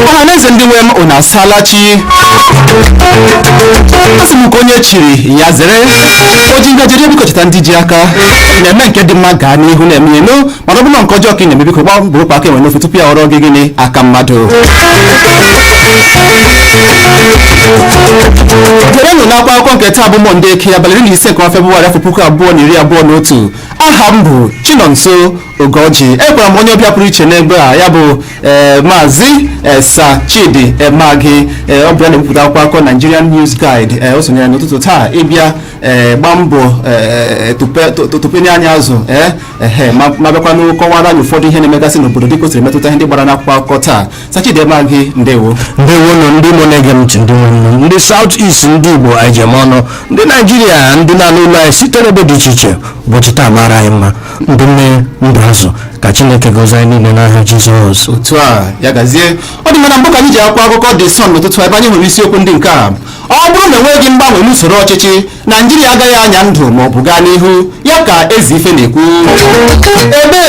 Ọhaneze ndị nwe m unu asalachi asị m ka onye chiri ya zere oji ngajiri biko cheta ndị ji aka na-eme nke dị mma gaa n'ihu na-eme enu mana ọ bụrụ nke ọjọọ ka ị na-eme biko gbapụrụkwa aka enwe n'ofe tupu ya ọrụ gị gịnị aka mmadụ gerenụ n'akwa akwụkwọ nke taa bụ Mọnde eke abalị 15 nke Febụwarị 2021. aha m bụ Chinonso Ugoji. Ekwara m onye ọbịa pụrụ iche n'egbe a ya bụ Maazị Sir Chidi Emagi ọbịa na-ebipụta akwụkwọ akụkọ Nigerian News Guide. O sonyere n'ụtụtụ taa ịbịa gbaa mbọ tụpenye anya azụ ma bịakwa n'ụkọwara anyị ụfọdụ ihe na-emegasị n'obodo dịka o siri metụta ihe ndị gbara n'akwụkwọ akụkọ taa. Sir Chidi Emagi, ndewo. Ndewo nọ ndị Igbo na-ege m ntị, ndị South East, ndị Igbo ajem ọnụ, ndị Naijiria, ndị na-anụ ụlọ anyị site n'ebe dị iche iche. Ụbọchị taa mara anyị mma, ndị nne ndụ azụ ka Chineke gọzie anyị niile n'aha Jizọs. Otu a ya gazie. Ọ dị mana mbụ ka anyị ji akwụkwọ akụkọ The Sun n'ụtụtụ ebe anyị hụrụ isiokwu ndị nke a. Ọ bụrụ na enweghị mgbanwe n'usoro ọchịchị, Naijiria agaghị anya ndụ ma ọ bụ gaa n'ihu, ya ka Eziife na-ekwu. Ebe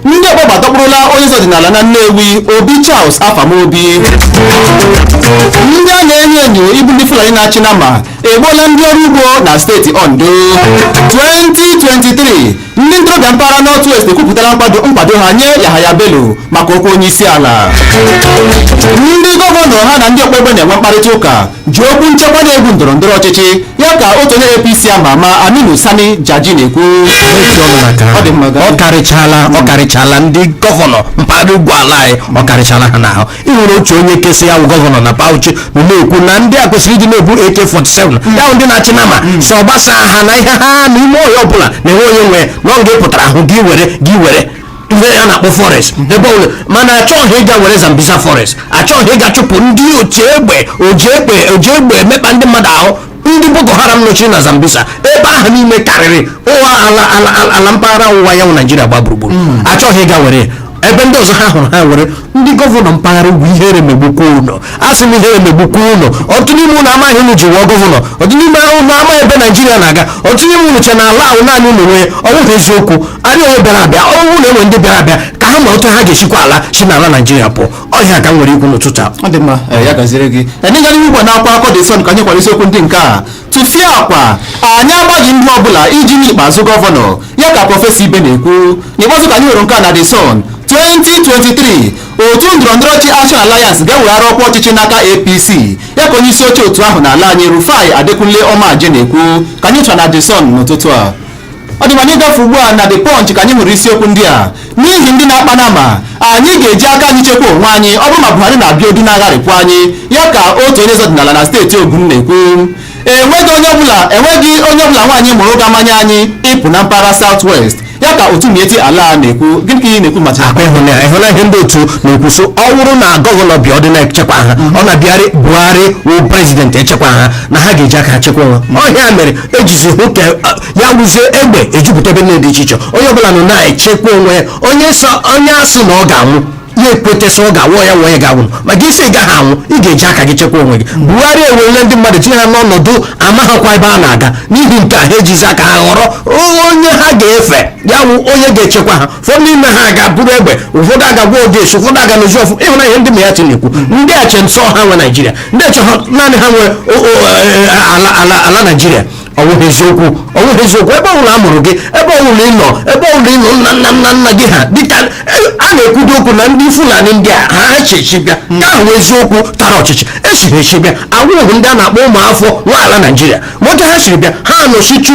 ndị ọgbọgba dọkpụrụla onye eze ọdịnala na Nnewi, Obi Charles Afamobi. Ndị a na-enyo enyo ibu ndị Fulani na-achị na ma egbuola ndị ọrụ ugbo na steeti Ondo. 2023 ndị ntorobịa mpaghara North West ekwupụtara nkwado ha nye Yahaya Bello maka okwu onye isi ala. Ndị gọvanọ ha na ndị ọkpụkpọ na-enwe mkparịta ụka ji okwu nchekwa na-egwu ndọrọ ndọrọ ọchịchị, ya ka otu onye APC ama ama Aminu Sani Jaji na-ekwu. Ọ karịchala ndị gọvanọ mpaghara ugwu ala anyị, ọ karịchala ha n'ahụ. Ịhụrụ otu onye kesị ya bụ gọvanọ na Bauchi na-ekwu na ndị a kwesịrị ịdị na-ebu AK-47 ya ndị na-achị nama so ọ gbasaa ha na ihe ha n'ime ọhịa ọbụla na-enwe onye nwe na ọ ga-epụtara ahụ gị were ihe ya na-akpọ forest ebe ọbụla, mana achọghị ịga were Zambisa forest, achọghị ịga chụpụ ndị oji egbe emekpa ndị mmadụ ahụ, ndị Boko Haram nọchiri na Zambisa ebe ahụ n'ime karịrị ụwa ala mpaghara ọwụwa anyanwụ Naijiria gba gburugburu. Achọghị ịga were ebe ndị ọzọ ha hụrụ ha were. Ndị gọvanọ mpaghara ugwu ihere megbukwa ụlọ, asị m ihere megbukwa ụlọ. Ọtụtụ n'ime ụlọ amaghị unu ji wụọ gọvanọ, ọtụtụ n'ime ụlọ amaghị ebe Naijiria na-aga, ọtụtụ n'ime ụlọ che na ala ahụ naanị ụlọ nwee ọnwụghị eziokwu. Adị onye bịara abịa ọnwụ na-enwe ndị bịara abịa ka ha ma otu ha ga-esikwa ala si n'ala Naijiria pụọ. Ọhịa ka m nwere ikwu n'ụtụtụ a. Ọ dị mma, ya gaziri gị. Ndị gara igwe na-akwa akọ The Sun ka anyị kwara isiokwu ndị nke a. Tụfie akwa anyị agbaghị ndị ọbụla iji n'ikpeazụ gọvanọ, ya ka Prọfesọ Ibe na-ekwu. N'ikpeazụ ka anyị hụrụ nke a na The Sun. 2023 otu ndọrọndọrọ ọchịchị Action Alliance ga-eweghara ọkwa ọchịchị n'aka APC, ya ka onye isi oche otu ahụ n'ala anyị Rufai Adekunle Ọmaje na-ekwu. Ka anyị chọrọ na The Sun n'ụtụtụ a. Ọ dị ma anyị gafe ugbu a na The Punch ka anyị hụrụ isiokwu ndị a. N'ihi ndị na-akpa n'ama, anyị ga-eji aka anyị chekwa onwe anyị ọ bụrụ ma Buhari na-abịa odu na-agharịpụ anyị, ya ka otu onye eze ọdịnala na steeti Ogun na-ekwu. Enweghị onye ọbụla nwaanyị mụrụ ga-amanye anyị ịpụ na mpaghara South West, ya ka otu Mieti Ala na-ekwu. Gịnị ka ị na-ekwu maka ịhụla ihe ndị otu na-ekwu so ọ bụrụ na gọvanọ bịa ọ dị na-echekwa ha, ọ na-abịarị Buhari wụ prezidenti echekwa ha, na ha ga-eji aka ha chekwa ha. Ọhịa mere ejizi hụ ka ya wụzie egbe ejupụta ebe niile dị iche iche, onye ọbụla nọ na-echekwa onwe ya. Onye asị na ọ ga-anwụ ya ekwetesị ọ ga-awụ ya nwe ya ga-anwụ, maka isi ị gaghị anwụ ị ga-eji aka gị chekwa onwe gị. Buhari enwerele ndị mmadụ tinye ha n'ọnọdụ amaghịkwa ebe a na-aga, n'ihi nke a ha ejizi aka ha ghọrọ onye ha ga-efe ya wụ onye ga-echekwa ha. Ụfọdụ n'ime ha ga-abụrụ egbe, ụfọdụ agagwa ogesu, ụfọdụ aga n'ozi ọfụ. Ịhụna ihe ndị Miati na-ekwu, ndị ache nsọ ha nwe Naijiria, ndị eche naanị ha nwe ala Naijiria. Ọwụghị eziokwu ebe ọbụla a mụrụ gị, ebe ọbụla ị nọ nna gị ha dịka a na-ekwudo okwu na ndị Fulani ndị a ha echechibịa ka ahụ eziokwu tara ọchịchị esiri echibịa awụghị ndị a na-akpọ ụmụafọ nwaala Naijiria. Moto ha siri bịa ha nọchichi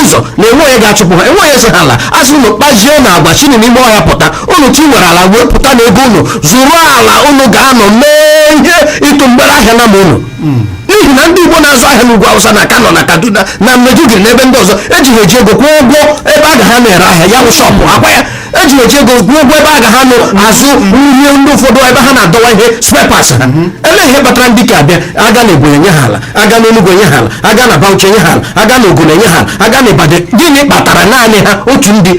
ụzọ na enwe onye ga-achụpụ ha, enwe onye ezi ha ala. Asị unu kpazie na agwa chini n'ime ọhịa pụta, unu tiwere ala wee pụta na ego unu zụrụ ala, unu ga-anọ mee ihe ịtụ mgbere ahịa na ma unu. N'ihi na ndị Igbo na-azụ ahịa n'ugwu Awụsa na Kano na Kaduna na Maiduguri na ebe ndị ọzọ ejighị eji ego kwụọ ụgwọ ebe a ga ha na-ere ahịa ya wụ shọpụ akwa ya, ejighị eji ego kwụọ ụgwọ ebe a ga ha azụ ihe ndị ụfọdụ ebe ha na-adọwa ihe spare parts ha. Ele ihe kpatara ndị ka abịa aga na Ebonyi enye ha ala, aga na Enugu enye ha ala, aga na Bauchi enye ha ala, aga na Ogun enye ha ala, aga na Ibadan. Gịnị kpatara naanị ha otu ndị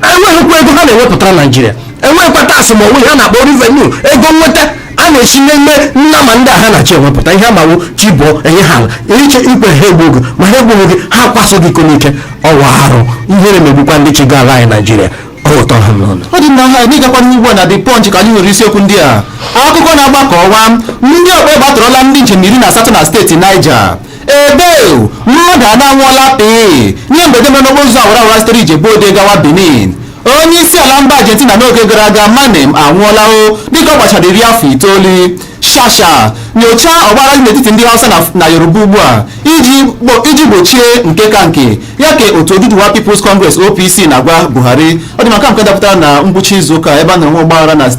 enweghịkwa ego ha na-ewepụtara Naijiria, enweghịkwa taasị ma onwe ha na-akpọ revenue ego nweta a na-esi n'ime nna ma ndị a ha na-achị ewepụta ihe amawo chi bụọ enye ha ala iche ikwe ha egbu oge ma ha egbughị gị ha kwaso gị iko n'ike ọwa arụ ihere megbukwa ndị chi ga-ala anyị Naijiria ụtọ ha n'ọnụ. Ọ dị mma ha n'ịgakwa n'ugbu na The Punch ka anyị nwere isiokwu ndị a akụkọ na-agba ka ọwa ndị ọkpa egbe atọrọla ndị njem 18 na steeti Niger. Mmadụ anwụọla pee nye mgbede mere n'okporo ụzọ awara awara sitere Ijebuode gawa Benin. Onye isi ala mba Argentina n'oge gara aga Manem anwụọla dịka ọ gbachara 19. Shasha nyochaa ọgbara dị n'etiti ndị Hausa na Yoruba ugbu a iji gbochie nke ka nke ya ka otu Oduduwa People's Congress OPC na-agwa Buhari. Ọ dị maka nke dapụtara na ngwụcha izuụka ebe a nọrọ nwa ọgbaghara na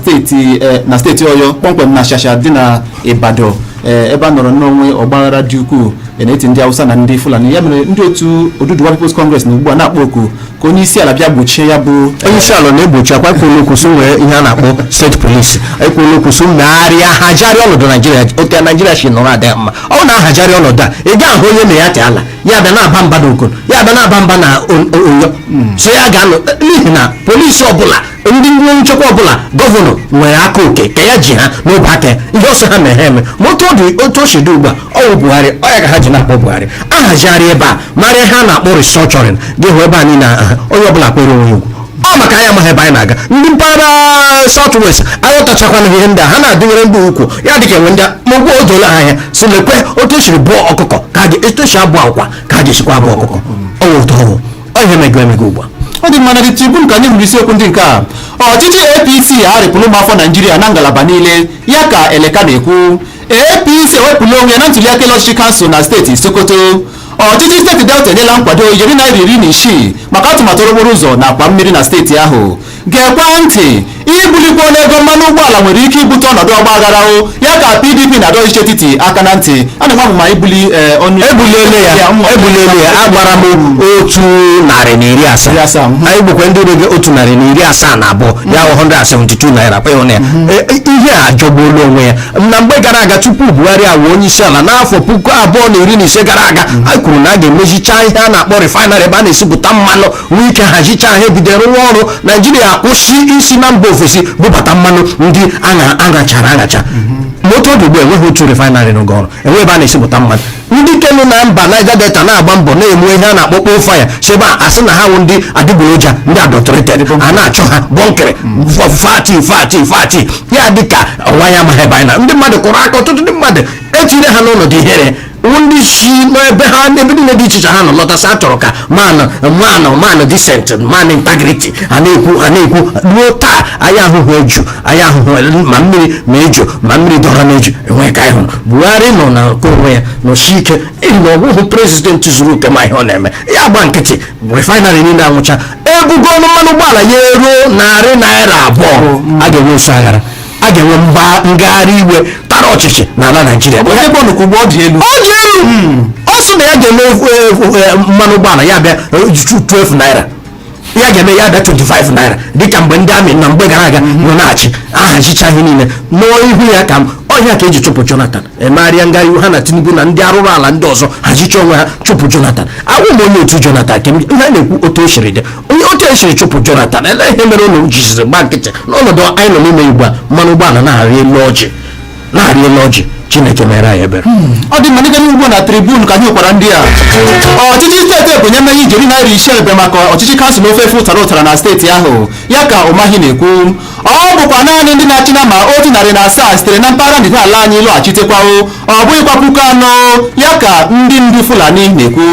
steeti Ọyọ kpọmkwem na Shasha dị na Ibadan ebe a nọrọ n'onwe ọgbaghara dị ukwuu n'etiti ndị Hausa na ndị Fulani. Ya mere ndị otu Oduduwa People's Congress na ugbu a na-akpọ oku ka onye isi ala bịa gbochie ya bụ onye isi ala na-egbochi akwa kwulokwuso nwere ihe a na-akpọ state police ekwulokwuso megharịa hajari ọnọdụ Naijiria oke Naijiria si nọrọ adịghị mma ọ na-ahajari ọnọdụ a ị ga-ahụ onye na ya tị ala ya bịa na-aba mba na Okon ya bịa na-aba mba na Oyo so ya ga-anọ n'ihi na polisi ọbụla ndị nchekwa ọbụla gọvanọ nwere aka oke ka ya ji ha n'obe aka ihe ọsọ ha mere eme ma otu o si dị ugbu a ọwụ Buhari ọ ya ka ha ji na-akpọ Buhari ahazigharị ebe a mara ihe a na-akpọ restructuring ga-ehụ ebe anyị na onye ọbụla kpere onwe ugwu ọ maka anyị amaghị ebe anyị na-aga ndị mpaghara South West aghọtachakwana ihe ndị a ha na-adịnyere ndị ukwu ya dịka enwe ndị ma ụgwọ o dole anya si lekwe otu esiri bụọ ọkụkọ ka etu esi abụ akwa ka a ga-esikwa abụ ọkụkọ ọwụ ụtọ ọhụụ ọ ihe emego ugbu a. Ọ dị mma na The Tribune ka anyị hụrụ isiokwu ndị nke a ọchịchị APC arịpụrụ ụmụafọ Naijiria na ngalaba niile ya ka Eleka na-ekwu. APC ewepụla onwe ya na ntụliaka ọchịchị kansụl na steeti Sokoto. Ọchịchị steeti Delta enyela nkwado ijeri naira 16 maka atụmatụ okporo ụzọ na akwa mmiri na steeti ahụ. Gekwa ntị ibulikwa n'ego mmanụ ụgbọala nwere ike ibute ọnọdụ ọgbaghara ya ka PDP na-adọ ọchịchị etiti aka na ntị a na-enwe amụma ebulele ya agbara m 170 anyị gbukwe ndị rege 172 ya 172 naira kweghị ya ihe a jọgbuola onwe ya na mgbe gara aga tupu Buhari awụ onye isi ala n'afọ 2015 gara aga anyị kwuru na a ga-emezicha ihe a na-akpọ refinery ebe a na-esipụta mmanụ nwee ike hazichaa ihe bidoro rụọ ọrụ Naijiria akwụsị isi na mba ofesi bubata mmanụ ndị aṅacha moto dị ugbu enweghị otu refinery n'oge ọrụ enwe ebe a na-esipụta mmanụ ndị kenu na mba Niger Delta na-agba mbọ na-enwe ihe a na-akpọ kpoo faya sebe a asị na ha wụ ndị adịgboroja ndị adọtọreted a na-achọ ha bọnkịrị fati ya dịka ọnwa ya amaghị ebe anyị na ndị mmadụ kụrụ aka ọtụtụ ndị mmadụ etinyere ha n'ọnọdụ ihere ndị si n'ebe ha ebe niile dị iche iche ha nọ lọtasị a chọrọ ka man decent man integrity ha na-ekwu ruo taa anyị ahụhụ eju anyị ahụhụ ma mmiri ma eju ma mmiri dọrọ na eju enweghị ka anyị hụrụ Buhari nọ na nke onwe ya nọsi ike ịhụ na ọgwụhụ prezidenti zuru oke ma ihe ọ na-eme ya gba nkịtị refinery niile anwụcha ebugo ọnụ mmanụ ụgbọala ya eruo narị naira 2 a ga-enwe nso aghara a ga-enwe ngagharị iwe tara ọchịchị n'ala Naijiria ọ dị elu ọ sị na ya ga-eme mmanụ ụgbọala ya bịa 12 naira ya ga-eme ya bịa 25 naira dịka mgbe ndị amị na mgbe gara aga nọ na-achị ahazicha ihe niile nọọ ihu ya ka ọhịa ka eji chụpụ Jonathan emegharịa ngagharị iwu ha na Tinubu na ndị arụrụ ala ndị ọzọ hazicha onwe ha chụpụ Jonathan awụ m onye otu Jonathan ke ihe na-ekwu otu o siri dị onye otu esiri chụpụ Jonathan ele ihe mere ụlọ jiziri gba nkịtị n'ọnọdụ anyị nọ n'ime igbo a mmanụ ụgbọala na-arị elu ọjị Chineke mere anyị ebere. Ọ dị mma n'ịga n'ugbo na Tribune ka anyị hụkwara ndị a ọchịchị steeti Ebonyi emeghị ijeri naira 5 maka ọchịchị kansụl ofe ụtara na steeti ahụ ya ka Umahi na-ekwu ọ bụkwa naanị ndị na-achị na ma 107 sitere na mpaghara ndịda ala anyị lọghachitekwa ọ bụghịkwa 4,000 ya ka ndị ndu Fulani na-ekwu.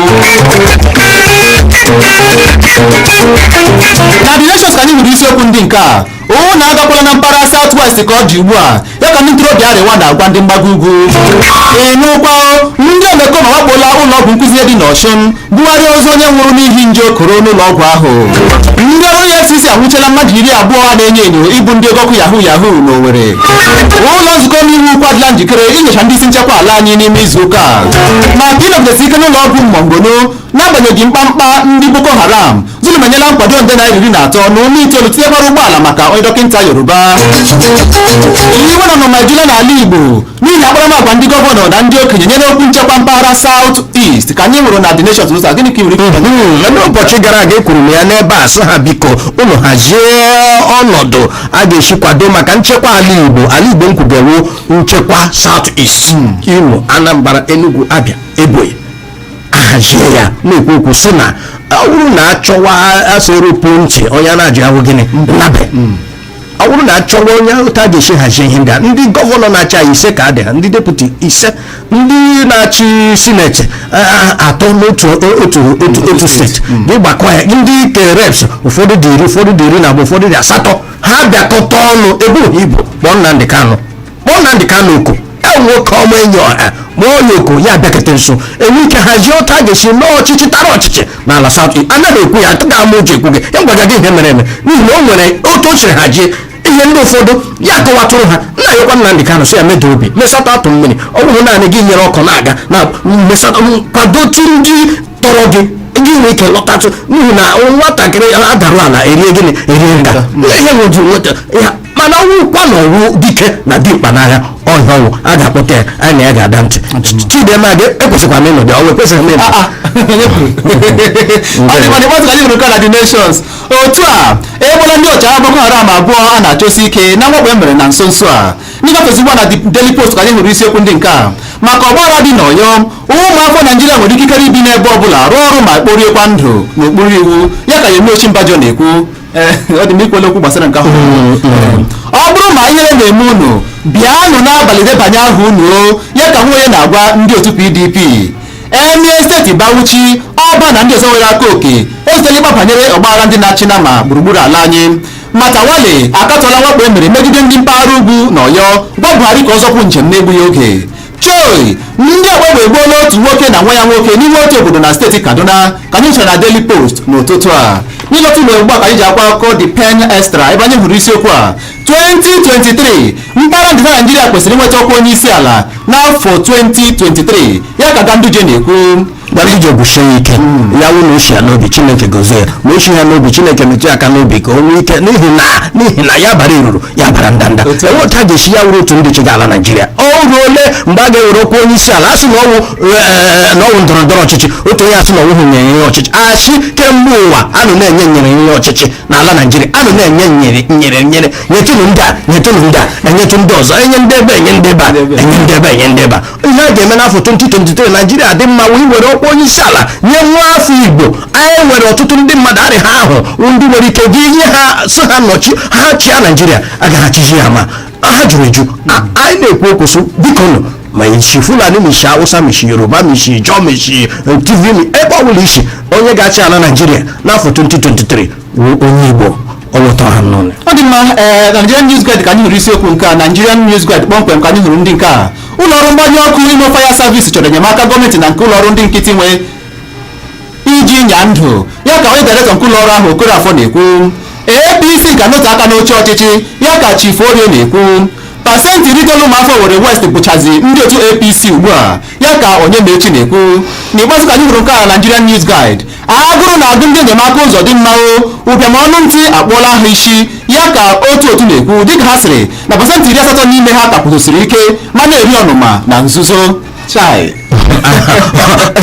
Na The Nations ka anyị hụrụ isiokwu ndị nke a na agakwala na mpaghara South West ka ọ dị ugbu a ya ka ndị ntorobịa Arewa na-agwa ndị mgbago ugwu ịnụkwa ndị omekome wakpola ụlọọgwụ nkụzi dị n'Ọshụn bugharịa ozu onye nwụrụ n'ihi nje okoro n'ụlọọgwụ ahụ. Ndị ọrụ EFCC anwụchiela mmadụ 20 na-enyo enyo ịbụ ndị ọgọkụ yahoo n'Owerri. Ụlọ nzukọ omeiwu ukwu adịla njikere inyocha ndị isi nchekwa ala anyị n'ime izuụka maka ịnọgidesi ike n'ụlọọgwụ Mmongono n'agbanyeghị mkpamkpa ndị Boko Haram. Zulum enyela nkwado nde naira 13 na ume 9 tinyekwara ụgbọala maka onye dọkịta Yoruba. Iwe na ọnụma ejula n'ala Igbo n'ihi akparamagwa ndị gọvanọ na ndị okenye nye n'okwu nchekwa mpaghara South East ka anyị hụrụ na The Nation ụzọ gịnị ka ị nwere ike n'ụbọchị gara aga ekwuru m ya n'ebe a sị ha biko unu hazie ọnọdụ a ga-esi kwado maka nchekwa ala Igbo nkwubewo nchekwa South East Imo Anambra Enugu Abia Ebonyi ahazie ya na-ekwu okwu sị na ọ bụrụ na achọwa asịrụpụ ntị onye na-ajụ ahụ gịnị nnabe ọ bụrụ na achọwa onye ahụ ta ga-esi hazie ihe ndị a ndị gọvanọ na-achị anyị ise ka adị ha ndị deputi ise ndị na-achị sineti atọ n'otu steeti gị gbakọ ya ndị ke reps ụfọdụ dị iri na abụọ ụfọdụ dị asatọ ha bịakọta ọnụ ebughị ibu kpọọ Nnamdi Kanu oku nwoke ọma enyi ọha ma onye oko ya bịakọta nso enwe ike hazie otu a ga-esi n'ọchịchị tara ọchịchị n'ala South East anaghị ekwu ya ga-ama uche ekwu gị ya gwaga gị ihe mere eme n'ihi na o nwere otu o chiri hazie ihe ndị ụfọdụ ya kọwatụrụ ha nna ya kwa Nnamdi Kanu so ya meda obi mesata atụ mmiri ọ bụrụ naanị gị nyere ọkụ na-aga na kwadotu ndị tọrọ gị nwere ike lọtatụ n'ihi na nwatakịrị adarụ ala erie nka ihe nweju nweta ya mana ọnwụkwa na ọwụ dike na dimkpa n'agha ọhịa ọwụ a ga-akpọta ya anyị na ya ga-ada ntị Chidema ekwesịkwa m ịnọdụ ọwụ ekwesịghị m ịnọdụ na The Nations otu a egbela ndị ọchịagha Boko Haram abụọ a na-achọsi ike na mwakpo e mere na nso nso a n'ịgafezigbo na Daily Post ka anyị hụrụ isiokwu ndị nke a maka ọgbara dị n'Ọyọ ụmụafọ Naijiria nwere ikikere ibi n'ebe ọbụla rụọ ọrụ ma kporiekwa ndụ n'okpuru iwu ya ka Yemi Osinbajo na-ekwu ọ dị m ikwele okwu gbasara nke ahụ ọ bụrụ ma ihere na-eme unu bịanụ n'abalị debanye aha unu ya ka nwunye na-agwa ndị otu PDP emie steeti Bauchi ọba na ndị ọzọ nwere aka oke ezitela ịgba banyere ọgbaghara ndị na-achị na ma gburugburu ala anyị Matawale akatọla mwakpo e mere megide ndị mpaghara ugwu na Ọyọ gwa Buhari ka ọ zọpụ njem na-egbughị oge Choi ndị ọgbagba egbuola otu nwoke na nwa ya nwoke n'ime otu obodo na steeti Kaduna ka anyị chọrọ na Daily Post n'ụtụtụ a n'ịlọtụ mgbe ugbu a ka anyị ji akwa akụkọ The Pen Extra ebe anyị hụrụ isiokwu a 2023 mpaghara ndịda Naijiria kwesịrị inweta ọkwa onye isi ala n'afọ 2023 ya ka Ganduje na-ekwu Ganduje gwusie ike ya wụ na oshi ya n'obi Chineke gozie ma oshi ya n'obi Chineke metụ aka n'obi ka o nwee ike n'ihi na ya bara iruru ya bara ndanda enweta ga-esi ya wụrụ otu ndị chi ga-ala Naijiria ọ ruole mgbe a ga-ewere okwu onye isi ala asị na ọwụ ndọrọ ndọrọ ọchịchị otu onye asị na ọwụhụ nyere ihe ọchịchị achị kemgbe ụwa anụ na-enye nyere ihe ọchịchị n'ala Naijiria anụ na-enye nyere nyetụnụ ndị a enyetụ ndị ọzọ enye ndị ebe enye ndị ebe enye ndị ebe ihe a ga-eme n'afọ 2023 Naijiria dị mma wee were ọkwa onye isi ala nye nwa afọ Igbo anyị nwere ọtụtụ ndị mmadụ arị ha ahụ ndị nwere ike gị ihe ha so ha nọchi ha chịa Naijiria agaghachiji ya ma ha jụrụ eju anyị na-ekwu okwu so biko nụ ma isi Fulani mishi Hausa mishi Yoruba mishi Ijaw mishi TV ebe ọ bụla isi onye ga-achị ala Naijiria n'afọ 2023 onye Igbo ọwụta ha n'ụlọ ọ dị mma Nigerian News Guide ka anyị hụrụ isiokwu nke a Nigerian News Guide kpọmkwem ka anyị hụrụ ndị nke a ụlọọrụ mgbanye ọkụ Imo Fire Service chọrọ enyemaka gọọmenti na nke ụlọọrụ ndị nkịtị nwe iji nya ndụ ya ka onye dairektọ nke ụlọọrụ ahụ Okorafor na-ekwu APC ga-anọte aka n'oche ọchịchị ya ka Chief Orie na-ekwu pasentị iri itoolu ụmụafọ Owerri West bụchazi ndị otu APC ugbu a ya ka Onyemaechi na-ekwu n'ikpeazụ ka anyị hụrụ nke a Nigerian News Guide agụrụ na-agụ ndị enyemaka ụzọ dị mma ụbịam ọnụ ntị akpọọla ha isi ya ka otu na-ekwu dịka ha sịrị na pasentị 80 n'ime ha kapụtosiri ike ma na-eri ọnụma na nzuzo chai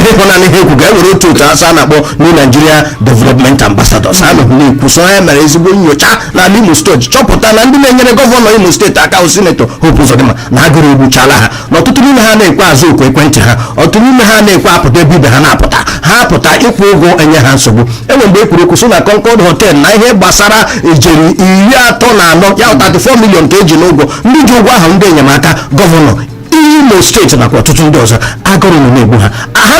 ịhụnanya ihe ekwu ga-ewere otu asa a na-akpọ New Nigeria Development Ambassadors anụ na-ekwu so ya mere ezigbo nyocha n'ala Imo steeti chọpụta na ndị na-enyere gọvanọ Imo steeti aka bụ sinetọ Hope Uzodimma na agụrụ egbuchala ha na ọtụtụ n'ime ha na-ekwe azụ oku ekwentị ha ọtụtụ n'ime ha na-ekwe apụta ebe ibe ha na-apụta ha apụta ịkwụ ụgwọ enye ha nsogbu enwe mgbe ekwuru ekwu so na Concord Hotel na ihe gbasara ejeri 34 ya 34 million ka eji n'ụgwọ ndị ji ụgwọ ahụ ndị enyemaka gọvanọ Imo steeti nakwa ọtụtụ ndị ọzọ agụrụ na-egbu ha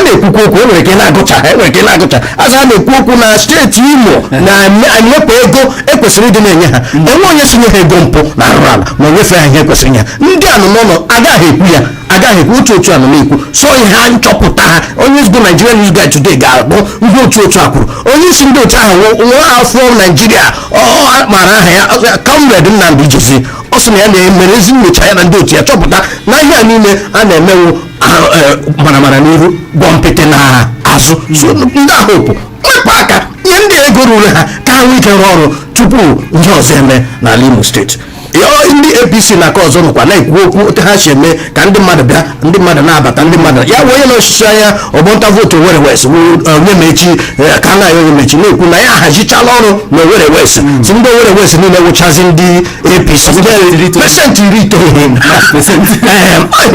na-ekwukwa okwu enwere ike na-agụcha aza na-ekwu okwu na steeti Imo na-anyepụ ego ekwesịrị ịdị na-enye ha enwe onye si nye ha ego mpụ na arụrụ ala ma onyefe ha ihe ekwesịrị nye ha ndị anụ n'ụlọ agaghị ekwu otu anụ na-ekwu so ihe ha nchọpụta ha onye ezigbo Nigerian News Guide Today ga-akpọ ndị otu a kwuru onye isi ndị otu ahụ nwa afọ Naijiria mara aha ya Comrade Nnamdi Ijezie ọ sị na ya na-emere ezi nyocha ya na ndị otu ya chọpụta na ihe a niile a na-emewu maramara n'ihu gwọmpịtị na azụ so ndị ahụ wepụ aka ihe ndị ego ruru ha ka ha nwee ike rụọ ọrụ tupu ihe ọzọ eme n'ala Imo steeti ndị APC na-aka ọzọ nọkwa na-ekwu okwu otu ha si eme ka ndị mmadụ bịa ndị mmadụ na-abata ndị mmadụ ya wee onye na-ọchịchị anya ọgbọnta vootu Owerri West onye mechi ka a na-ayọ onye mechi na-ekwu na ya ahazichala ọrụ na Owerri West si ndị Owerri West niile wụchazi ndị APC pesentị 19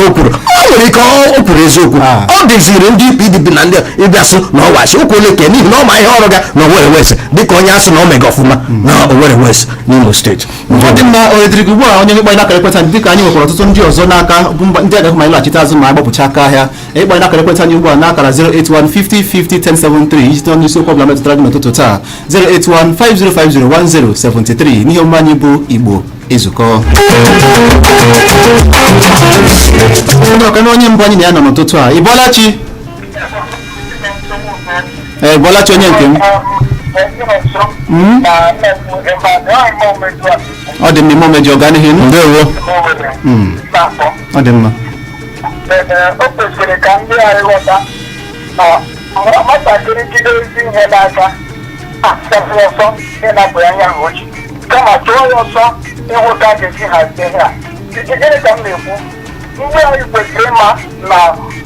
o kwuru o nwere ike o kwuru eziokwu ọ dịziri ndị PDP na ndị ịbịasụ na ọwachi okwu ole ke n'ihi na ọ ma ihe ọrụ ga na Owerri West dịka onye asị na o mega ọfụma na Owerri West n'Imo steeti. ọ dị mma oediri ugbu a onye ịkpanye n'akara ekwentị dịka anyị nwekwara ọtụtụ ndị ọzọ n'aka bụ ndị agaghị ma ịlaghachite azụ ma agbapụcha aka ahịa ịkpanye n'akara ekwentị anyị ugbu a n'akara 08150501073 iji tụọ n'isi okwu ọbụla metụtara gị n'ụtụtụ taa 08150501073 n'ihe omume anyị bụ Igbo Ezukọ. Ndị ọka na onye mbụ anyị na ya nọ n'ụtụtụ a Ịbọlachi Ịbọlachi onye nke m ọ dị mma omeji ọganihu ndewo ọ dị mma o kwesịrị ka ndị anyị ghọta na nwatakịrị jide ezi ihe n'aka asapụ ọsọ ịnapụ anya ha ochi kama chụọ ya ọsọ ịhụta ga-esi hazie ihe a gịnị ka m na-ekwu ndị anyị kwesịrị ịma na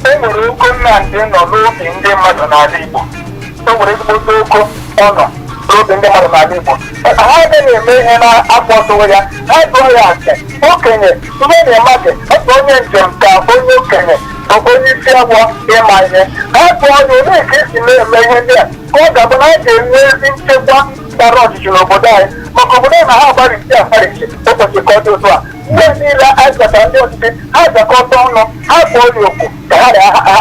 e nwere ogo Nnamdị nọ n'obi ndị mmadụ n'ala Igbo o nwere ezigbote ogo ọ nọ n'obi ndị mmadụ n'ala Igbo ha agaghị eme ihe na-akpọtụwo ya ha jụọ ya asị okenye ihe na-emadị otu onye njem ka onye okenye bụ onye isi agwọ ịma ihe ha jụọ ya olee ka esi na-eme ihe ndị a ka ọ ga-abụ na a ga-enwe ezi nchekwa gbara ọchịchị n'obodo anyị maka obodo na ha agbarịchi agbarịchi ụbọchị ka ọ dị otu a ndị niile anyị gatara ndị ọchịchị ha jakọta ọnụ ha kpọọ ya oku ka ha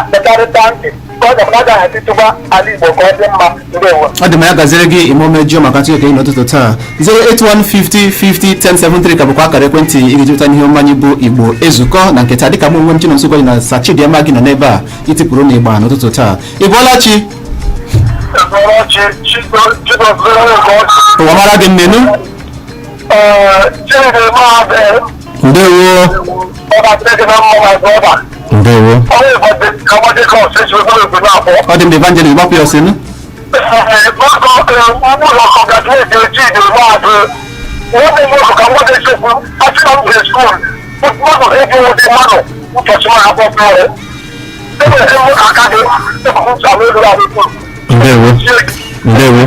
kpekarịta ntị ka ọ ga-abụ na agaghị atịtụkwa ala Igbo ka ọ dị mma ndewo. ọ dị ma ya gaziri gị imomejuo maka ntụnye ka ị n'ụtụtụ taa 08150501073 ka bụkwa akara ekwentị ị ga-ejupụta n'ihe ọmanye bụ Igbo Ezukọ na nketa dịka mụ onwe m Chinonso Ugwuanyi na Sachidiema gị nọ n'ebe a itipụrụ na ịgba n'ụtụtụ taa Ịbọlachi ụwa mara gị nnenu ndewo ndewo ọ dị m evangelist gbapụ ya ọsịnụ ndewo ndewo ndewo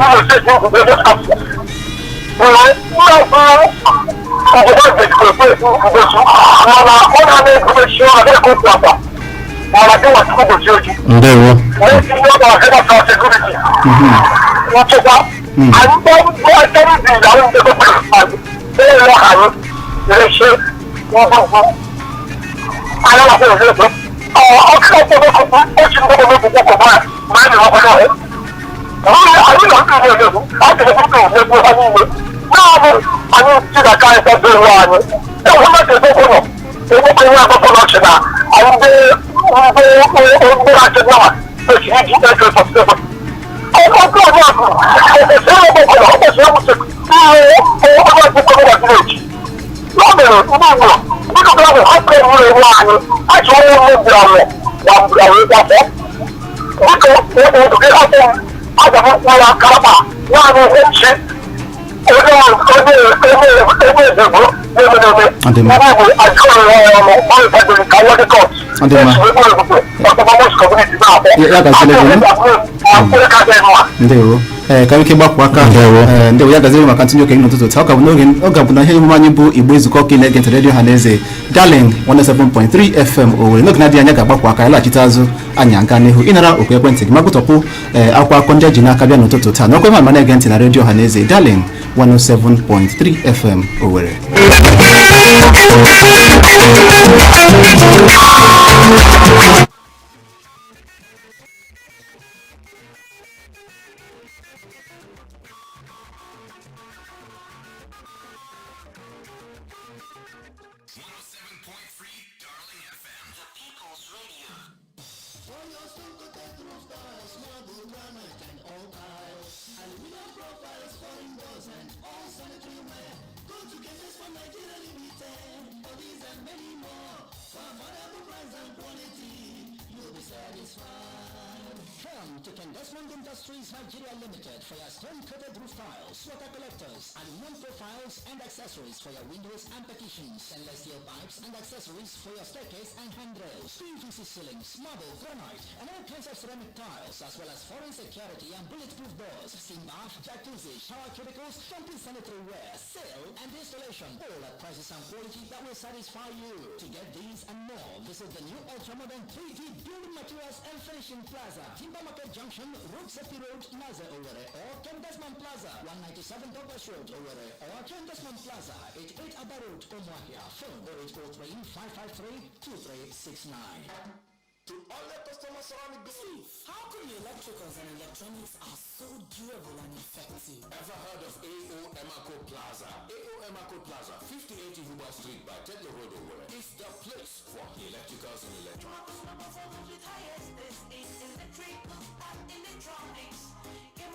ndewo ka ike gbapụ aka ndewo ya gaziri maka ntụnye okenye n'ụtụtụ taa ọ ga-abụ na ihe emume anyị bụ Igbo Ezukọ ka ị na-ege ntị redio Ọhaneze Darling 107.3 FM Owerri n'oge na-adịghị anya ga-agbapụ aka ya laghachite azụ anyị aga n'ihu ịnara okwu ekwentị gị ma gụtọpụ akwụkwọ akụkọ ndị ji n'aka bịa n'ụtụtụ taa n'ọkwa ma na-ege ntị na redio Ọhaneze Darling 107.3 FM Owerri. Come to Desmond Industries Nigeria Limited for your stone-coated roof tiles, water collectors, aluminum profiles and accessories for your windows and partitions, stainless steel pipes and accessories for your staircase and handrails, PVC ceilings, marble, granite, and all kinds of ceramic tiles, as well as foreign security and bulletproof doors, steam bath, jacuzzi, shower cubicles, complete sanitary ware, sale and installation, all at prices and quality that will satisfy you. To get these and more, visit the new ultra-modern 3D Building Materials and Finishing Plaza, Timber Market Junction, Road Safety Road, Naza, Owerri, or Desmond Plaza, 197 Douglas Road, Owerri, or Desmond Plaza, 88 Abba Road, Umuahia. Phone 0843-553-2369. To all the customers around the globe. How come electricals and electronics are so durable and effective? Ever heard of AO Emaco Plaza? AO Emaco Plaza, 58 Huber Street by Tedler Road, Owerri, is the place for electricals and electronics.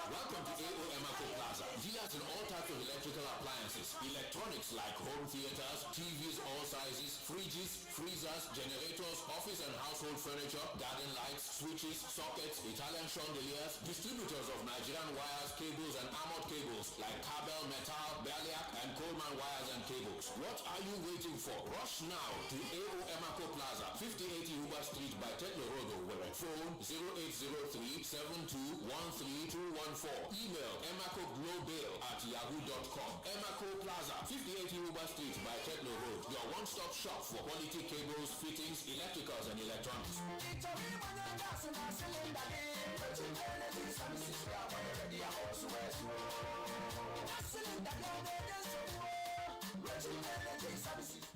Welcome to AO Emaco Plaza. Dealers in all types of electrical appliances, electronics like home theaters, TVs all sizes, fridges, freezers, generators, office and household furniture, garden lights, switches, sockets, Italian chandeliers, distributors of Nigerian wires, cables and armored cables like Cabel, Metal, Berliak and Coleman wires and cables. What are you waiting for? Rush now to AO Emaco Plaza, 5080 Huber Street by Tedler Road, Owerri. Phone 0803-7213-214. Email emacoglobal@yahoo.com. Emaco Plaza, 5080 Huber Street by Tedler Road. Your one-stop shop for quality cables, fittings, electricals and electronics.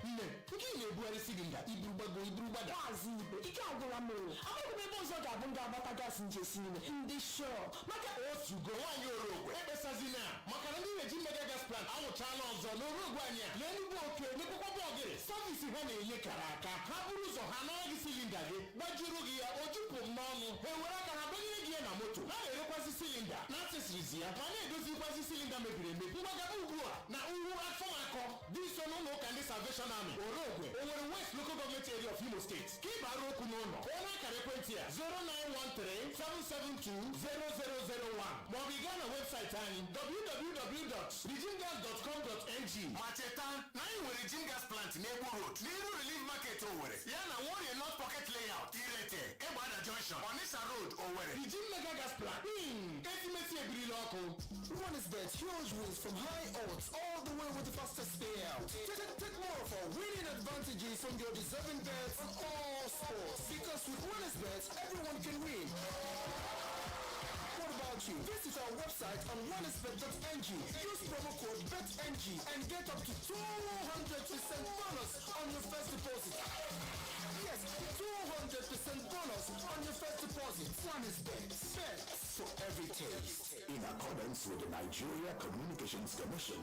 Nne, nke ị na-ebugharị silinda iburugbago iburugbada Maazị Igbo, ike agwụla m o. Amaghị m ebe ọzọ ga-abụ ndị agbata gaasị nje si ime. Ndị shọọ maka otugo nwaanyị orogwe ekpesazina maka na ndị na-eji mega gas plant anwụchaala ọzọ n'orogwe anyị a n'enugwu oke n'ekwekwa ogere savisi ha na-enye kara aka ha bụrụ ụzọ ha anaghị silinda gị gbajuru gị ya o jupụ m n'ọnụ ha ewere aka ha banyere gị ya na moto ha na-erekwazi silinda na asesirizi ya ma na-edozikwazi silinda mebiri emebi mgbagaba ugbu a na ugwu afọmakọ dị nso n'ụlọ ụka ndị Salvation Army orogwe o nwere West Local Government Area of Imo State ka ị bara okwu n'ụlọ onye akara ekwentị a 09137720001 maọbụ ị gaa na webụsaịtị anyị www.rijingas.com.ng ma cheta na anyị nwere Jingas plant n'Egbu Road n'iru Relief Market Owerri ya na Warrior North Pocket Layout Irete Egbada Junction Onitsha Road Owerri. Rijin Mega Gas Plant etimesi ebirila ọkụ. One is bet huge wins from high odds all the way with the fastest payout. Take more for winning advantages from your deserving bets on all sports. Because with One is bet, everyone can win. What about you? Visit our website on oneisbet.ng. Use promo code BETNG and get up to 200% bonus on your first deposit. Yes, 200% bonus on your first deposit. One is bet. Bet for every taste. In accordance with the Nigeria Communications Commission,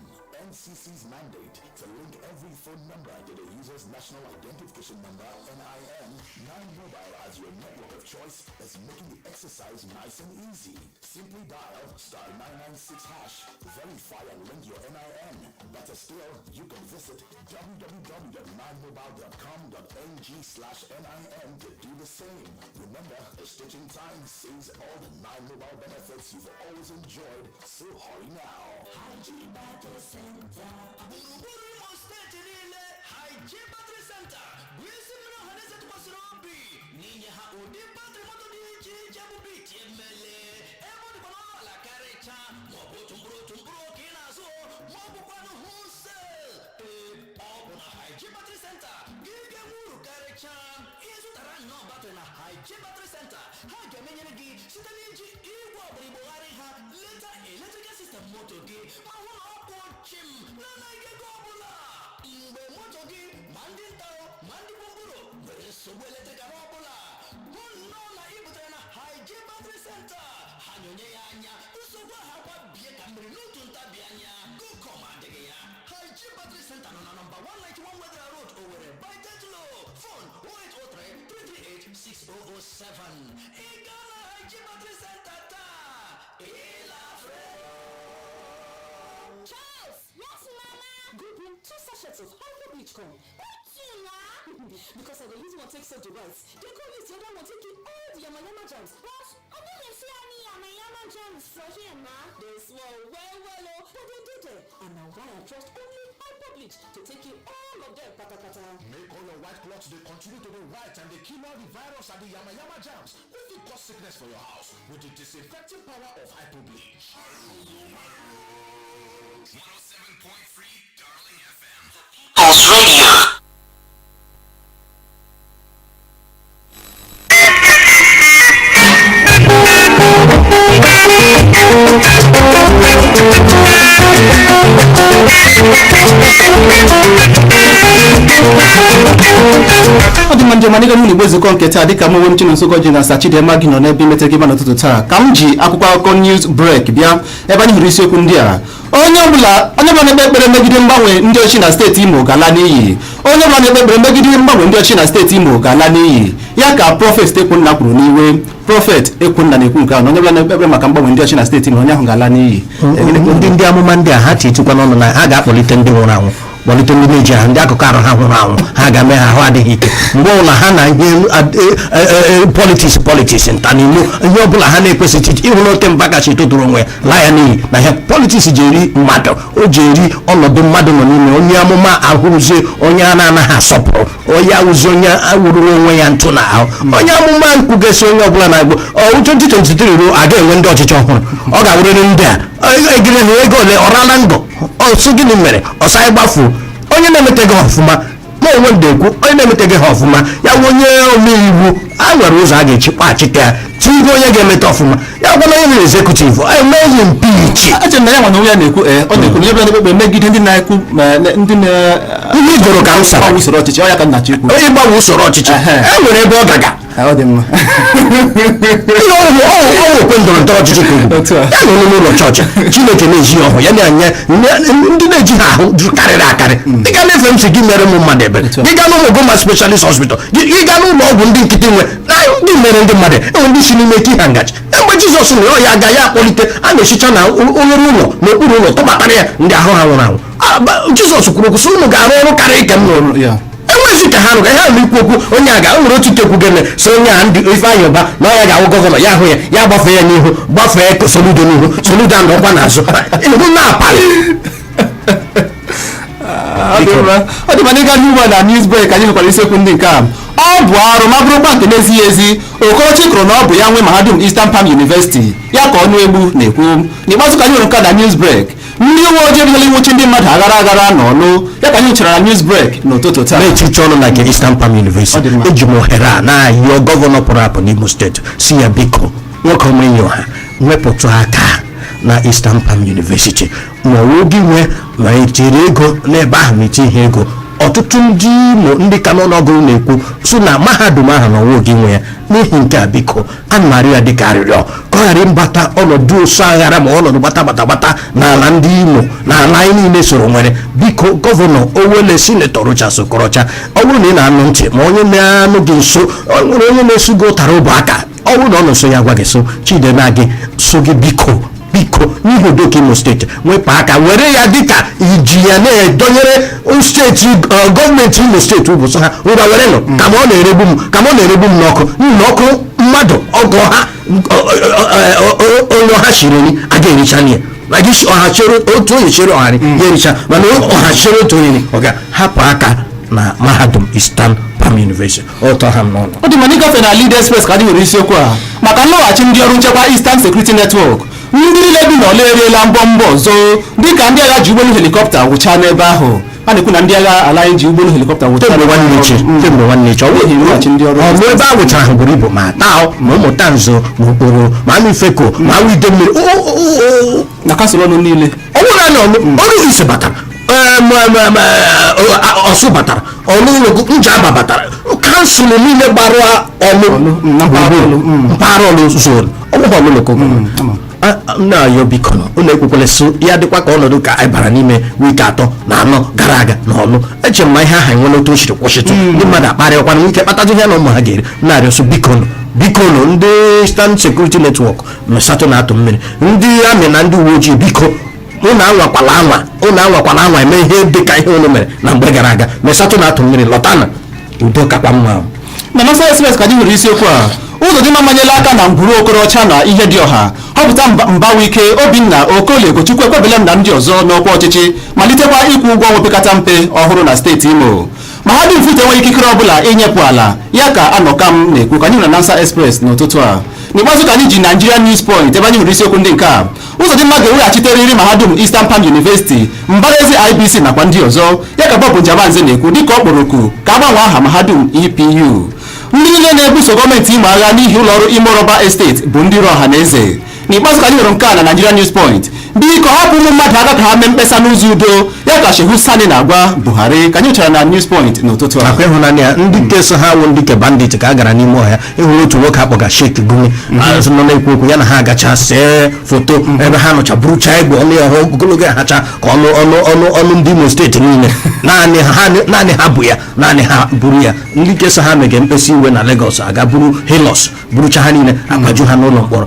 NCC's mandate to link every phone number to the user's national identification number, NIN, 9Mobile as your network of choice is making the exercise nice and easy. Simply dial *996#, verify and link your NIN. Better still, you can visit www.9mobile.com.ng/NIN to do the same. Remember, the stitching time saves all the 9Mobile benefits you've always enjoyed, so hurry now. Haji Battery Center. Gburugburu Imo steeti niile Haji Battery Center bụ isi mmiri ọhaneze tụkwasịrị obi n'inye ha ụdị batrị moto dị iche iche bụ biti emele ebe ọ dịkwa n'ọnụ ala karịcha maọbụ otu mkpụrụ oke ị na-azụ maọbụkwanụ wholesale. Ọ bụ na Haji Battery Center gị ga-enwe uru karịcha ịzụtara nnọọ batrị na Haji Battery Center ha ga-emenyere gị site n'iji igwe ọbụla igbogharị ha leta electrical system moto gị ma hụ na ọ kwụ chim na-anaghị ego ọbụla. Mgbe moto gị ma ndị ntarụ ma ndị gbogbooro nwere nsogbu eletrikal ọbụla hụ nnọọ na ị butere na Haji Battery Center ha nyonye ya anya nsogbu ahụ akwabie ka mmiri n'otu ntabi anya Gocom adịghị ya. Haji Battery Center nọ na nọmba 191 Wedra Road Owerri by Tetlo. Phone 08033386007. Ị gaa na Haji Battery Center taa ịlafre. Charles, yes mama. Good one, 2 sachets of Hyper Bleach Corn. What you know? Because I go use one take so the rice. They go use the other one take it all the yama jams. But I don't even see Jams for here now. They small well, oh, but they did it. And now why I trust only iPublic to take you all of them kata. Make all your white cloths they continue to be white and they kill all the virus and the yama germs. What will cause sickness for your house with the disinfecting power of iPublic. 107.3 Darling FM. Pulse Radio. ọ dị mma njem anyị gara n'igbo nzukọ nke taa dịka mụnwe m Chinonso ji na Sachidema gị nọ n'ebe imete gị ba n'ụtụtụ taa ka m ji akwụkwọ akụkọ news break bịa ebe anyị hụrụ isiokwu ndị a onye ọbụla na-ekpe ekpere megide mgbanwe ndị ọchị na steeti Imo ga-ala n'iyi onye ọbụla na-ekpe ekpere megide mgbanwe ndị ọchị na steeti Imo ga-ala n'iyi ya ka prọfet Ekwunna kwuru n'iwe prọfet Ekwunna na-ekwu nke ahụ na onye ọbụla na-ekpe ekpere maka mgbanwe ndị ọchị na steeti Imo onye ahụ ga-ala n'iyi ndị amụma ndị a ha titikwa n'ọnụ na ha ga-akpọlite ndị nwụrụ anwụ kpọlite ndị na-eji ahụ ndị akụkụ arụ ha nwụrụ anwụ ha ga-eme ha ahụ adịghị ike mgbe ọbụla ha na ihe politiks nta n'ilu ihe ọbụla ha na-ekwesịghị ịhụ na oke mba kacha etoturu onwe ya laa ya n'iyi na ihe politiks ji eri mmadụ o ji eri ọnọdụ mmadụ nọ n'ime onye amụma ahụrụzie onye a na-anaghị asọpụrụ onye awụzi onye awụrụrụ onwe ya ntụ na ahụ onye amụma nkwugasị onye ọbụla na-agbo 2023 ruo a ga-enwe ndị ọchịchị ọhụrụ ọ ga-awụrịrị ndị a egire ha ego ole ọrala ndụ ọsụ gịnị mere ọsọ anyị gbafuo onye na-emeteghị ọfụma ma onwe ndị ekwu onye na-emeteghị ha ọfụma ya nwe onye omeiwu a nwere ụzọ a ga-eji kpachite ya tinye onye ga-emete ọfụma ya gwana onye mere ezekutiv emeghị mpichi eche na ya nwa na onye na-ekwu ọ na-ekwu na ebe na-ekpe megide ndị na-ekwu ndị ihe igoro ka na usoro ọchịchị ọ ya ka nna chi ekwu onye gbanwe usoro ọchịchị e nwere ebe ọ gaga ọ dị mma ọwụkwe ndọrọ ndọrọ ọchịchị kwuru ya na onye n'ụlọ chọọchị Chineke na-eji ọhụ ya na-anya ndị na-eji ha ahụ karịrị akarị dịga na FMC gị mere ụmụ mmadụ ebere dịga n'ụlọ Goma Specialist Hospital ịga n'ụlọ ọgwụ ndị nkịtị nwe na ndị mere ndị mmadụ enwe ndị si n'ime ike ha ngaji mgbe Jizọs nwere ọ ya aga ya akpọlite a na-esicha na oghere ụlọ n'okpuru ụlọ tụbatara ya ndị ahụ ha nwụrụ anwụ Jizọs kwuru kwụsị unu ga-arụ ọrụ karịa ike m n'ụlọ enwezi ka ha rụga ha na-ekwu okwu onye a ga-enwere otu tekwu gene so onye a ndị Ifeanyi Ụba na ọya ga-awụ gọvanọ ya hụ ya gbafee ya n'ihu gbafee Soludo n'ihu Soludo and ọkwa n'azụ ihu na-apalị ọ dị mana ịga n'ugbo na news break anyị nwekwara isiokwu ndị nke a ọ bụ arụ ma bụrụkwa nke na-ezighị ezi Okorochi kwuru na ọ bụ ya nwe mahadum Eastern Palm University ya ka ọnụ egbu na-ekwu n'ikpeazụ ka anyị hụrụ nke na news break ndị uwe ojii ebidola inwuchi ndị mmadụ aghara n'ọnụ ya ka anyị chọrọ na news break n'ụtụtụ taa na-echiche ọnụ na nke Eastern Palm University eji m ohere a na-ayọ gọvanọ pụrụ apụ n'Imo steeti si ya biko nwoke omenyo ha wepụtụ aka na Eastern Palm University ma ọ gị nwe ma etiri ego n'ebe ahụ na-eti ego ọtụtụ ndị Imo ndị ka n'ọnọgụ na-ekwu so na mahadum ahụ na ọwụ gị nwe ya n'ihi nke a biko ana m arịọ ya dịka arịrịọ ka ọ ghara ịbata ọnọdụ ụsọ aghara ma ọnọdụ gbata n'ala ndị Imo na ala anyị niile soro nwere biko gọvanọ Owele Sinetọ Rochas Okorocha ọ bụrụ na ị na-anụ ntị ma onye na-anụ gị nso ọ nwere onye na-eso gị ụtara ụbụ aka ọ bụrụ na ọ nọ-eso ya gwa gị so Chidema gị so gị biko n'ihi udoka Imo steeti wepụ aka were ya dịka iji ya na-edonyere steeti gọọmenti Imo steeti ụbụsọ ha ngwa were nọ ka ma ọ na-eregbu m n'ọkụ n'ihi na ọkụ mmadụ ọgọ ha onye ọha shiri nri aga ericha ya ọha chere otu onye chere ọharị ya ericha mana ọha chere otu onye ọ ga-hapụ aka na mahadum Eastern Palm University ụtọ ha m n'ọnụ ọ dị mana ịgafe na Lead Express ka anyị nwere isiokwu a maka nlọghachi ndị ọrụ nchekwa Eastern Security Network ndị niile bi n'ọla eriela mbọ ọzọ dịka ndị agha ji ụgbọelu helikọpta wụchaa n'ebe ahụ a na-ekwu na ndị agha ala anyị ji ụgbọelu helikọpta wụchaa kemgbe nwanne echi ọnụ ebe a wụchara ahụ buru ibu ma taa ma ụmụta nzo ma okporo ma anụ ifeko ma awụ ide mmiri na kasụl ọnụ niile ọ bụrụ na ọrụ ise batara ọsụ batara ọnụ njaba batara kansụl niile gbara ọnụ mpaghara ọnụ zon ọgbụgbọ ọnụlụkọ na-ayọ biko ụlọ ekwekwele so ya dịkwa ka ọnọdụ ka anyị bara n'ime wiiki 3 na 4 gara aga na ọnụ eche m ma ihe aha enwe n'otu o siri kwụsịtụ ndị mmadụ akparịkwana nwike kpatazi ihe na ụmụ ha ga-eri na-arịọ so bikono ndị Eastern Security Network mesatụ na-atụ mmiri ndị amị na ndị uwe ojii biko ụnụ anwakwala anwa eme ihe dị ka ihe ụnụ mere na mgbe gara aga mesatụ na-atụ mmiri lọtana udo kakwa mma na Nasa Express ka anyị nwere isiokwu a ụzọ dị mmanyela aka na ngwuru Okorocha na ihe dị ọha họpụta Mbawike, Obinna, Okolie, Ogochukwu, Ekwebelem na ndị ọzọ n'ọkwa ọchịchị malitekwa ịkwụ ụgwọ ọnwa opekata mpe ọhụrụ na steeti Imo. Mahadum Fute enweghị ikikere ọbụla inyepụ ala ya ka Anọkam na-ekwu ka anyị na Nansa Express n'ụtụtụ a. N'ikpeazụ ka anyị ji Nigeria News Point ebe anyị hụrụ isiokwu ndị nke a. Ụzọdịmma ga-eweghachitere Mahadum Eastern Palm University, Mbaraezi IBC nakwa ndị ọzọ ya ka Bob Njabanze na-ekwu dịka ọ kpọrọ oku ka a gbanwee aha Mahadum EPU. Ndị niile na-ebuso gọọmenti Imo agha n'ihi ụlọọrụ Imo Rọba Estate bụ ndị iro ọha na eze. N'ikpeazụ ka anyị hụrụ nke a na Nigeria News Point, biko hapụ ụmụ mmadụ aka ka ha mee mkpesa n'ụzọ udo ya ka Shehu Sani na-agwa Buhari ka anyị chọrọ na News Point n'ụtụtụ a. Akwa ịhụnanya ya ndị nke so ha wụ ndị ke bandit ka a gara n'ime ọhịa ịhụrụ otu nwoke akpọga Sheikh Gumi azụ nọ na-ekwu okwu ya na ha agacha see foto ebe ha nọcha burucha egbe ọnụ ya ogologo hacha ka ọnụ ndị Imo steeti niile naanị ha bụ ya, naanị ha buru ya. Ndị nke so ha mege mkpesa iwe na Lagos aga buru Hilos burucha ha niile agbaju ha n'ụlọ mkpọrọ.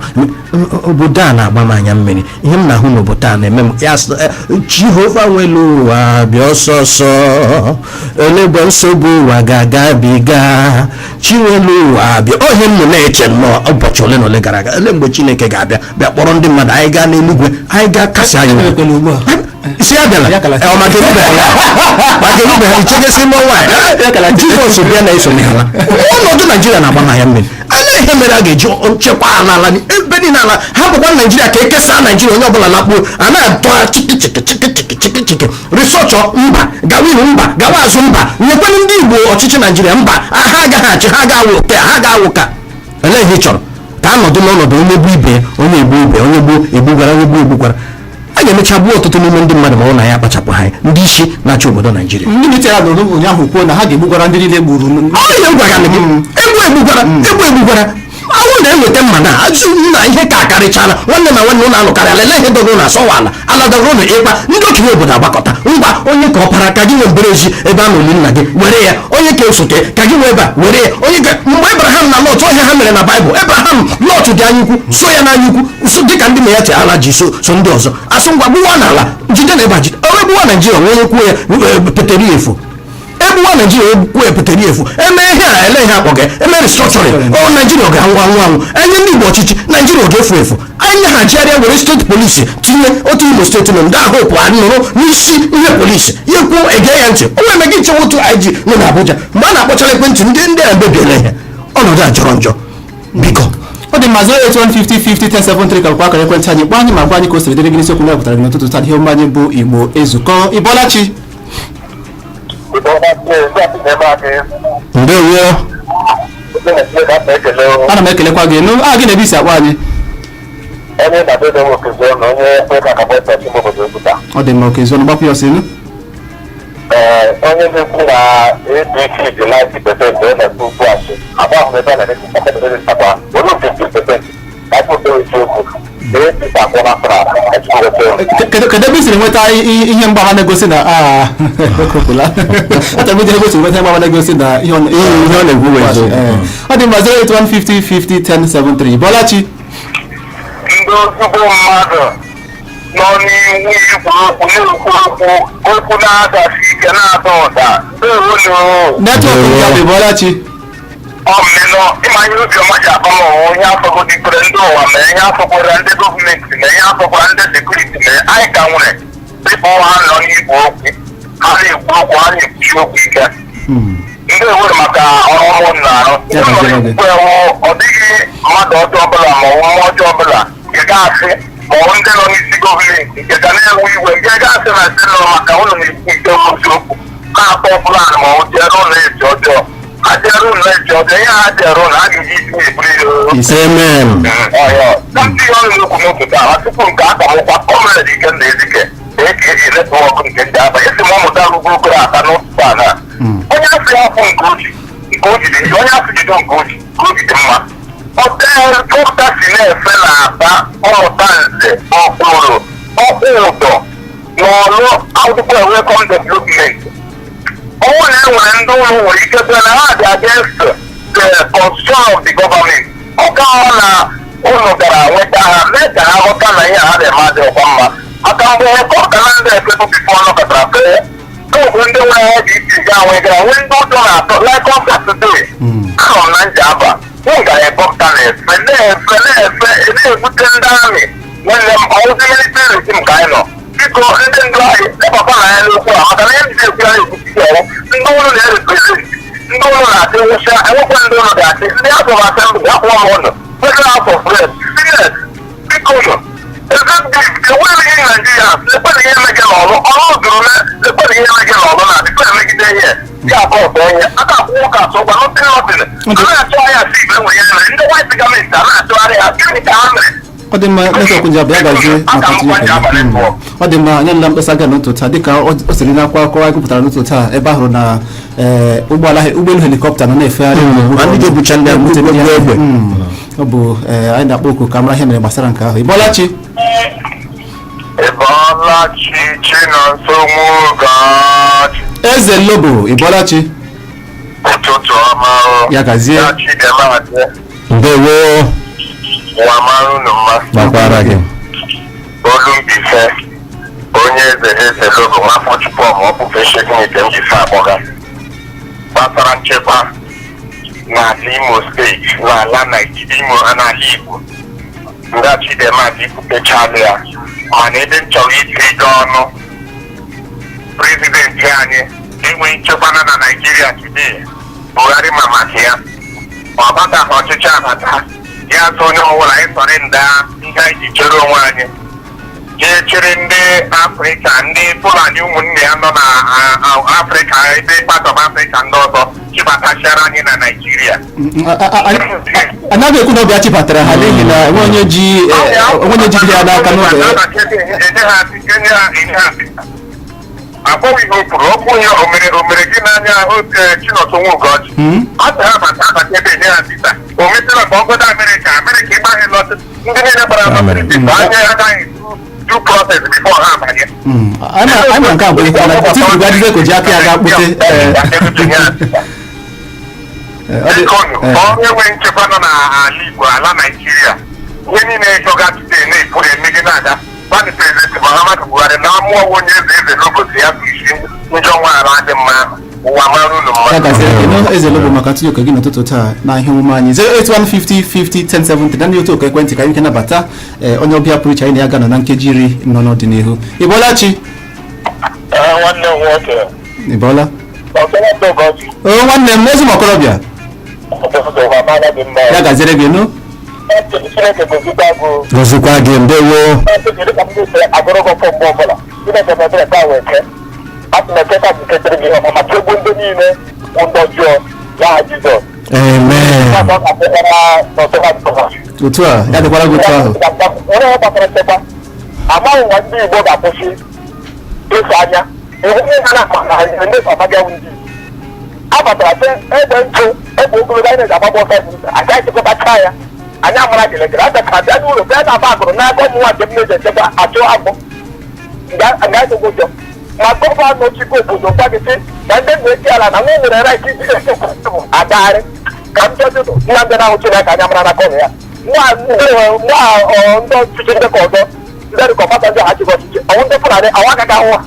Obodo a na-agba m anya mmiri. Ihe m na-ahụ n'obodo a na-eme m ya Jehova nwelu ụwa bịa ọsọ ọsọ elegbe nsogbu ụwa ga-agabiga Chinwelu ụwa bịa. Ohe m na-eche nnọọ ụbọchị ole na ole gara aga ele mgbe Chineke ga-abịa bịa kpọrọ ndị mmadụ anyị gaa n'eluigwe anyị ga-akasị anyị isi ya bịala maka erube ha ichegesi n'ọnwa Jizọs bịa na-eso n'ala. Ọnọdụ Naijiria na-agba n'anya mmiri. Anya ihe mere a ga-eji nchekwa ala ebe dị n'ala ha bụkwa Naijiria ka ekesa Naijiria onye ọbụla lakpuo a na-atọa chiki risọchọ mba gawa ihu mba gawa azụ mba nyekwana ndị Igbo ọchịchị Naijiria mba ha agaghị achị ha ga-awụ ka ele ihe ị chọrọ ka a nọdụ n'ọnọdụ onye gbu ibe onye egbu ibe onye gbu egbugwara onye gbu egbugwara. A ga-emecha gbuo ọtụtụ n'ime ndị mmadụ ma ọ na ya akpachapụ ha ndị isi na-achị obodo Naijiria. Ndị mitere n'ụlọ ụnyaahụ kwuo na ha ga-egbugwara ndị niile gburu egbugwara awụ na-eweta mma na azụ na ihe ka akarịchala nwanne na nwanne ụlọ alụkarịala ele ihe dọgoro na asọwala ala dọgoro na ịkpa ndị okenye obodo agbakọta ngwa onye ka ọpara ka gị nwee mberezi ebe a n'oli nna gị were ya onye ka osote ka gị nwee ebe a were ya onye ka mgbe Abraham na Lot ọhịa ha mere na Baịbụl Abraham Lot dị anya ukwu so ya n'anya ukwu so dịka ndị na ya che ala ji so ndị ọzọ asụ ngwa gbuwa n'ala jide na ebe a jide onye gbuwa Naijiria onye kwuo ya peteri efu egbuwa Naijiria egwu epụtara efu eme ihe a ele ihe akpọga eme restructuring Naijiria ọ ga-anwụ enye ndị Igbo ọchịchị Naijiria ọ ga-efu efu anya ha jigharịa were steeti polisi tinye otu Imo steeti nọ ndị ahụ pụa nụrụ n'isi ihe polisi ya kwuo ege ya ntị o nwere gị nchewa otu IG nọ n'Abuja mgbe a na-akpọchara ekwentị ndị a mebiela ihe ọnọdụ a jọrọ njọ biko ọ dị mma 08150501073 ka kwa akara ekwentị anyị kpọọ anyị ma gwa anyị ka o siri dịrị gị n'isiokwu na-epụtara gị n'ụtụtụ taa ihe omume anyị bụ Igbo Ezukọ. Ịbọlachi ndewo ana m ekelekwa gị nụ gị na-ebe isi akpọ anyị ọ dị mma Okezie ọnụ gbapụ ya ọsọ inu onye na-ekwu na APC dị 90% ọ na-ekwu ugbu a sị agba ahụ ebe a na-ekwu olu 50% na-ekwu isiokwu kedu ebe i siri nweta ihe mgbawa na-egosi na ebe siri nweta mgbawa na-egosi na ihe ọ na-egwu ọ dị mma 08150501073 Bọlachi ndị ozugbo mmadụ nọ n'iwu igwe okwu okwu na-adasi ike na-ada ụda netwọk nke bụ Bọlachi ọmịnọ ịmanye obi ọma ji akpa m onye afọgodikere ndị ụwa mee ihe afọkwara ndị gọọmenti mee ihe afọkwara ndị sekuriti mee anyị ka nwere dịka ọnwa ha nọ n'igwe okwu ha na-ekwu okwu ha na-ekwuchi okwu ike ndị ewere maka ọrụ na-arụ ụlọ ọ dịghị mmadụ ọjọọ ọbụla ma ọnwụnwa ọjọọ ọbụla ị ga-asị ma ndị nọ n'isi gọọmenti nke ga na-ewu iwe nke ga-asị na ndị nọ maka ụlọ na-ekwu ike oziokwu na-akpọ ọbụla ma ọ jere ụlọ eji ọjọọ ajeru na-eji ọjọọ ihe ha jeru na a ga-eji isi ebuli ndị ọrụ n'okwu n'ụtụtụ ahụ tupu nke akamụkwa kọmredi ike na ezike eke netwọk nke ndị aba esi m ọmụta rugbo okoro aka n'ụtụtụ a na onye asị afọ nke o jide onye asị jido nke o ji dị mma ọta si na-efe na aba ọmụta nze ọkpụrụ ọkpụ ụdọ n'ọlụ akwụkwọ welcome development ọnwụ na enwere ndị ụlọ nwere ike bịa na ha dị against the constitution of the government ọ ka mma na ụlọ gara nweta ha mee ka ha ghọta na ihe ha na-eme adị ọkwa mma maka mgbe ọka na ndị efetu bifo nọkọtara fee kemgbe ndị nwere ha ji isi ga nwegara nwee ndị ụjọ na-atọ like on Saturday anọ m na Njaba m gara ekọpụta na na-efe na-ebute ndị amị nwanne m ọwụzi military regime ka anyị nọ biko ndị ndụ anyị lebakwa na ya n'okwu a maka na ihe ndị ekwu anyị ekwusi ọrụ ndị ụlọ na-ereprezent ndị ụlọ na-atị nwụcha enwekwa ndị ụlọ ga-atị ndị afọ asembli akwụọ m ụlọ federal house of reps serious biko ụlọ enweghị ihe naijiria ekweghị ihe emege n'ọlụ ọrụ zuru ekweghị ihe emege n'ọlụ na adịkwa emegide ihe dị akọ ọtọ ihe aka akwụ ụka asọgwa n'ote n'ọdịna a na-achọ ahịa si igbe nwere ya mere ndị white gọọmenti a na-achọgharị ha gịnị ka ha mere ọ dị mma netwọk nji abịa gazie maka ọ dị mma anyị nla mkpesa ga n'ụtụ taa dịka o siri n'akwa akọwa anyị gụpụtara n'ụtụ taa ebe ahụrụ na ụgbọelu helikọpta nọ na-efegharị ndị ga-ebucha ndị agbute egbe ọ bụ anyị na-akpọ oku ka mara ihe mere gbasara nke ahụ Ịbọlachi Chinonso Nwugachi Eze Lobo Ịbọlachi ụtụtụ ọma ya gazie ndewo nwa mara unu mma gbakwara gị Olumbife onye eze Lobo nwafọ Chukwu ọmụọkpụfe shekinike Mbife akpọga gbasara nchekwa n'ala Imo steeti n'ala Imo n'ala Igbo ndị Chidimma kwupechala ya mana ebe m chọrọ itiga ọnụ prezidenti anyị enweghị nchekwa na Naịjirịa today Buhari ma maka ya ọ bataghị ọchịchị abata ya so onye ọbụla ịsọrị nda ihe anyị ji chere onwe anyị jee chere ndị Afrịka ndị Fulani ụmụnne ya nọ na Afrịka ebe part of Afrịka ndị ọzọ chibatachara anyị na Naịjirịa anaghị ekwu na ọbịa chibatara ha n'ihi na enwe onye jide ya n'aka n'oge akpọghị ihe o kwuru okwu onye omere gị n'anya oge Chinonso Nwugachi ọ sị ha abata ebe enye ha visa o metara ka ọgọdọ Amerịka ịgbaghị lọtụ ndị niile gbara anya ya agaghị due process before ha abanye anyị ma nke a bụ ihe na tupu gwa dịbe ka ji aka ya ga-akpụte onye nwere nchekwa nọ n'ala Igbo ala Naịjirịa ihe niile ịchọgatite na-ekwu emegide na-aga Bani Prezidenti Muhammadu Buhari na amụọ onye eze Lobo si ya bụ isi njọ nwaala adị mma ụwa mara unu mma ya gaziri Eze Lobo maka tinye oke gị n'ụtụtụ taa na ihe omume anyị 08150501070 na ndị otu oke ekwentị ka anyị nke nabata onye ọbịa pụrụ iche anyị na ya ga-anọ na nkeji iri nọ n'ọdịnihu Ịbọlachi nwanne m nwoke Ịbọla nwanne m ezi m okorobịa ya gaziri gị nụ gozikwa gị ndewo amen otu a ya dịkwara gị otu ahụ amaghị nwa ndị Igbo ga-akwụsị ịsụ anya abatara ebe ntụ ebe ogologo anyị na-agba bọsa agaghị chịkọtacha ya anyị amara gelegere aka ka bịa n'ụlọ bịa na aba agụrụ n'aka ụmụ nwa nke m na-eji echekwa achụ agbụ agaghị ụjọ ma gọvanọ chịkwa obodo gwa gị sị na ndị na-eke ala na nwa nwere rait iji echekwa agagharị ka m chọjụtụ nwa ndị na-ahụ Chineke anya mara n'aka ọrụ ya ndị ọchịchị ndị ka ọzọ ndị dịka ọgbata ndị ha chịkwa ọchịchị ọnwụ ndị Fulani awa agaghị ahụ ha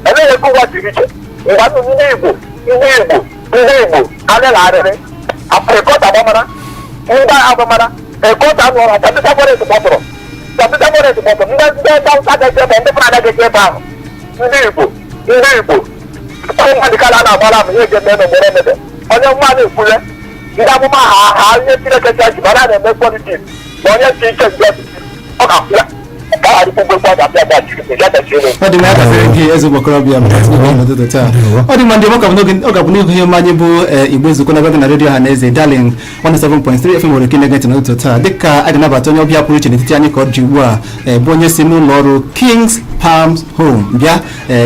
eleghị ego ụwa dịrị iche ngwa ndị Igbo adịla arịrị aprịkọta agbamara ndị agbamara ekọta anụọra tapịta fọrest kpọtụrụ ndị Hausa agaghị ebe ndị Fulani agaghị ebe ahụ ndị Igbo nwadịkala a na-agbara m ihe ga-eme n'ogbere emebe onye nwa na-ekwule ndị amụma ha ihe Chineke chaji mana a na-eme politiks na onye si ike nke ọchịchị ọ ga-akwụ ya ọ dị m ya gafere gị Eze okorobịa maka tinye n'ụtụtụ taa ọ dị mma ndị ọ ga-abụ n'ihu ihe mmanya bụ Igbo Ezukọ na na redio ha na eze Darling 107.3 FM nwere ike na-egentị n'ụtụtụ taa dịka a ga-anabata onye ọbịa pụrụ iche n'etiti anyị ka ọ dị ugbu a bụ onye si n'ụlọ ọrụ King's Palms Home bịa ya